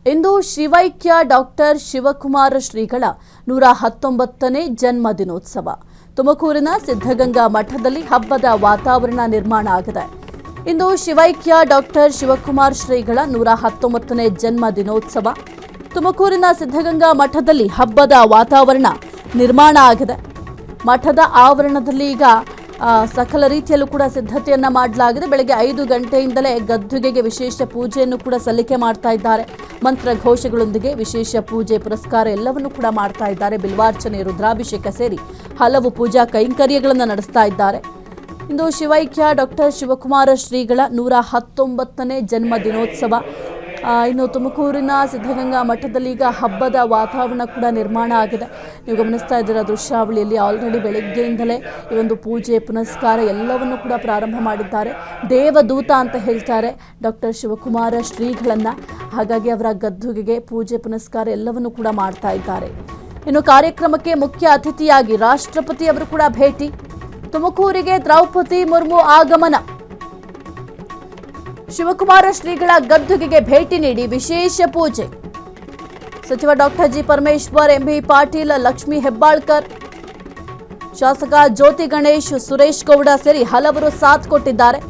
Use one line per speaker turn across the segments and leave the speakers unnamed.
ಇಂದು ಶಿವೈಕ್ಯ doctor Shivakumara ಶ್ರೀಗಳ 119ನೇ ಜನ್ಮ ದಿನೋತ್ಸವ. ತುಮಕೂರಿನ ಸಿದ್ಧಗಂಗಾ ಮಠದಲ್ಲಿ ಹಬ್ಬದ ವಾತಾವರಣ ನಿರ್ಮಾಣ ಆಗಿದೆ. ಇಂದು ಶಿವೈಕ್ಯ ಡಾಕ್ಟರ್ ಶಿವಕುಮಾರ ಶ್ರೀಗಳ 119ನೇ ಜನ್ಮ ದಿನೋತ್ಸವ. ತುಮಕೂರಿನ ಸಿದ್ಧಗಂಗಾ ಮಠದಲ್ಲಿ ಹಬ್ಬದ ವಾತಾವರಣ ನಿರ್ಮಾಣ ಆಗಿದೆ. ಮಠದ ಆವರಣದಲ್ಲಿ ಈಗ ಸಕಲ ರೀತಿಯಲ್ಲೂ ಕೂಡ ಸಿದ್ಧತೆಯನ್ನ ಮಾಡಲಾಗಿದೆ. ಬೆಳಗ್ಗೆ 5 ಗಂಟೆಯಿಂದಲೇ ಗದ್ದುಗೆಗೆ ವಿಶೇಷ ಪೂಜೆಯನ್ನು ಕೂಡ ಸಲ್ಲಿಕೆ ಮಾಡ್ತಾ ಇದ್ದಾರೆ. ಮಂತ್ರ ಘೋಷಗಳೊಂದಿಗೆ ವಿಶೇಷ ಪೂಜೆ ಪುರಸ್ಕಾರ ಎಲ್ಲವನ್ನೂ ಕೂಡ ಮಾಡ್ತಾ ಇದ್ದಾರೆ. ಬಿಲ್ವಾರ್ಚನೆ, ರುದ್ರಾಭಿಷೇಕ ಸೇರಿ ಹಲವು ಪೂಜಾ ಕೈಂಕರ್ಯಗಳನ್ನು ನಡೆಸ್ತಾ ಇದ್ದಾರೆ. ಇಂದು ಶಿವೈಕ್ಯ ಡಾಕ್ಟರ್ ಶಿವಕುಮಾರ ಶ್ರೀಗಳ 119ನೇ ಜನ್ಮ ದಿನೋತ್ಸವ. ಇನ್ನು ತುಮಕೂರಿನ ಸಿದ್ಧಗಂಗಾ ಮಠದಲ್ಲಿ ಈಗ ಹಬ್ಬದ ವಾತಾವರಣ ಕೂಡ ನಿರ್ಮಾಣ ಆಗಿದೆ. ನೀವು ಗಮನಿಸ್ತಾ ಇದ್ದೀರಾ ದೃಶ್ಯಾವಳಿಯಲ್ಲಿ ಆಲ್ರೆಡಿ ಬೆಳಗ್ಗೆಯಿಂದಲೇ ಈ ಒಂದು ಪೂಜೆ ಪುನಸ್ಕಾರ ಎಲ್ಲವನ್ನು ಕೂಡ ಪ್ರಾರಂಭ ಮಾಡಿದ್ದಾರೆ. ದೇವದೂತ ಅಂತ ಹೇಳ್ತಾರೆ ಡಾಕ್ಟರ್ ಶಿವಕುಮಾರ ಶ್ರೀಗಳನ್ನು. ಹಾಗಾಗಿ ಅವರ ಗದ್ದುಗೆಗೆ ಪೂಜೆ ಪುನಸ್ಕಾರ ಎಲ್ಲವನ್ನು ಕೂಡ ಮಾಡ್ತಾ ಇದ್ದಾರೆ. ಇನ್ನು ಕಾರ್ಯಕ್ರಮಕ್ಕೆ ಮುಖ್ಯ ಅತಿಥಿಯಾಗಿ ರಾಷ್ಟ್ರಪತಿ ಅವರು ಕೂಡ ಭೇಟಿ. ತುಮಕೂರಿಗೆ ದ್ರೌಪದಿ ಮುರ್ಮು ಆಗಮನ. ಶಿವಕುಮಾರ ಶ್ರೀಗಳ ಗದ್ದುಗೆಗೆ ಭೇಟಿ ನೀಡಿ ವಿಶೇಷ ಪೂಜೆ. ಸಚಿವ doctor G Parameshwar, M B Patil, Lakshmi Hebbalkar, ಶಾಸಕ ಜ್ಯೋತಿ ಗಣೇಶ್, ಸುರೇಶ್ ಗೌಡ ಸೇರಿ ಹಲವರು ಸಾಥ್ ಕೊಟ್ಟಿದ್ದಾರೆ.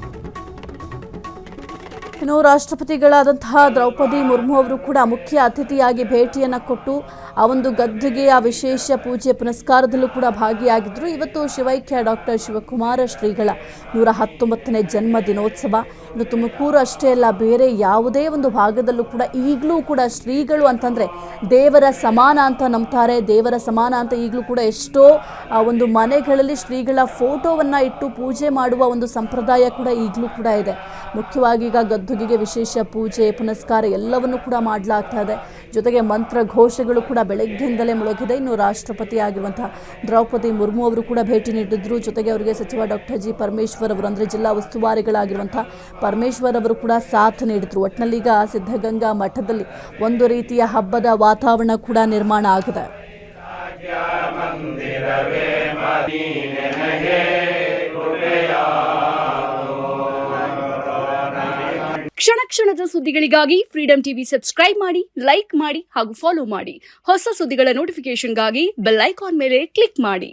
ಇನ್ನು ರಾಷ್ಟ್ರಪತಿಗಳಾದಂತಹ ದ್ರೌಪದಿ ಮುರ್ಮು ಅವರು ಕೂಡ ಮುಖ್ಯ ಅತಿಥಿಯಾಗಿ ಭೇಟಿಯನ್ನು ಕೊಟ್ಟು ಆ ಒಂದು ಗದ್ದುಗೆಯ ವಿಶೇಷ ಪೂಜೆ ಪುನಸ್ಕಾರದಲ್ಲೂ ಕೂಡ ಭಾಗಿಯಾಗಿದ್ದರು. ಇವತ್ತು ಶಿವೈಕ್ಯ ಡಾಕ್ಟರ್ ಶಿವಕುಮಾರ ಶ್ರೀಗಳ 119ನೇ ಜನ್ಮ ದಿನೋತ್ಸವ. ಇನ್ನು ತುಮಕೂರು ಅಷ್ಟೇ ಅಲ್ಲ, ಬೇರೆ ಯಾವುದೇ ಒಂದು ಭಾಗದಲ್ಲೂ ಕೂಡ ಈಗಲೂ ಕೂಡ ಶ್ರೀಗಳು ಅಂತಂದರೆ ದೇವರ ಸಮಾನ ಅಂತ ನಂಬ್ತಾರೆ. ದೇವರ ಸಮಾನ ಅಂತ ಈಗಲೂ ಕೂಡ ಎಷ್ಟೋ ಒಂದು ಮನೆಗಳಲ್ಲಿ ಶ್ರೀಗಳ ಫೋಟೋವನ್ನು ಇಟ್ಟು ಪೂಜೆ ಮಾಡುವ ಒಂದು ಸಂಪ್ರದಾಯ ಕೂಡ ಈಗಲೂ ಕೂಡ ಇದೆ. ಮುಖ್ಯವಾಗಿ ಈಗ ಗದ್ದುಗೆಗೆ ವಿಶೇಷ ಪೂಜೆ ಪುನಸ್ಕಾರ ಎಲ್ಲವನ್ನು ಕೂಡ ಮಾಡಲಾಗ್ತಾ ಇದೆ. ಜೊತೆಗೆ ಮಂತ್ರ ಘೋಷಗಳು ಕೂಡ ಬೆಳಗ್ಗೆಯಿಂದಲೇ ಮುಳುಗಿದೆ. ಇನ್ನು ರಾಷ್ಟ್ರಪತಿ ಆಗಿರುವಂತಹ ದ್ರೌಪದಿ ಮುರ್ಮು ಅವರು ಕೂಡ ಭೇಟಿ ನೀಡಿದ್ರು. ಜೊತೆಗೆ ಅವರಿಗೆ ಸಚಿವ ಡಾಕ್ಟರ್ ಜಿ ಪರಮೇಶ್ವರ್ ಅವರು, ಅಂದರೆ ಜಿಲ್ಲಾ ಉಸ್ತುವಾರಿಗಳಾಗಿರುವಂತಹ ಪರಮೇಶ್ವರ್ ಅವರು ಕೂಡ ಸಾಥ್ ನೀಡಿದ್ರು. ಒಟ್ಟಿನಲ್ಲಿ ಈಗ ಸಿದ್ಧಗಂಗಾ ಮಠದಲ್ಲಿ ಒಂದು ರೀತಿಯ ಹಬ್ಬದ ವಾತಾವರಣ ಕೂಡ ನಿರ್ಮಾಣ ಆಗಿದೆ.
ಕ್ಷಣ ಕ್ಷಣದ ಸುದ್ದಿಗಳಿಗಾಗಿ ಫ್ರೀಡಂ ಟಿವಿ ಸಬ್ಸ್ಕ್ರೈಬ್ ಮಾಡಿ, ಲೈಕ್ ಮಾಡಿ ಹಾಗೂ ಫಾಲೋ ಮಾಡಿ. ಹೊಸ ಸುದ್ದಿಗಳ ನೋಟಿಫಿಕೇಶನ್ಗಾಗಿ ಬೆಲ್ ಐಕಾನ್ ಮೇಲೆ ಕ್ಲಿಕ್ ಮಾಡಿ.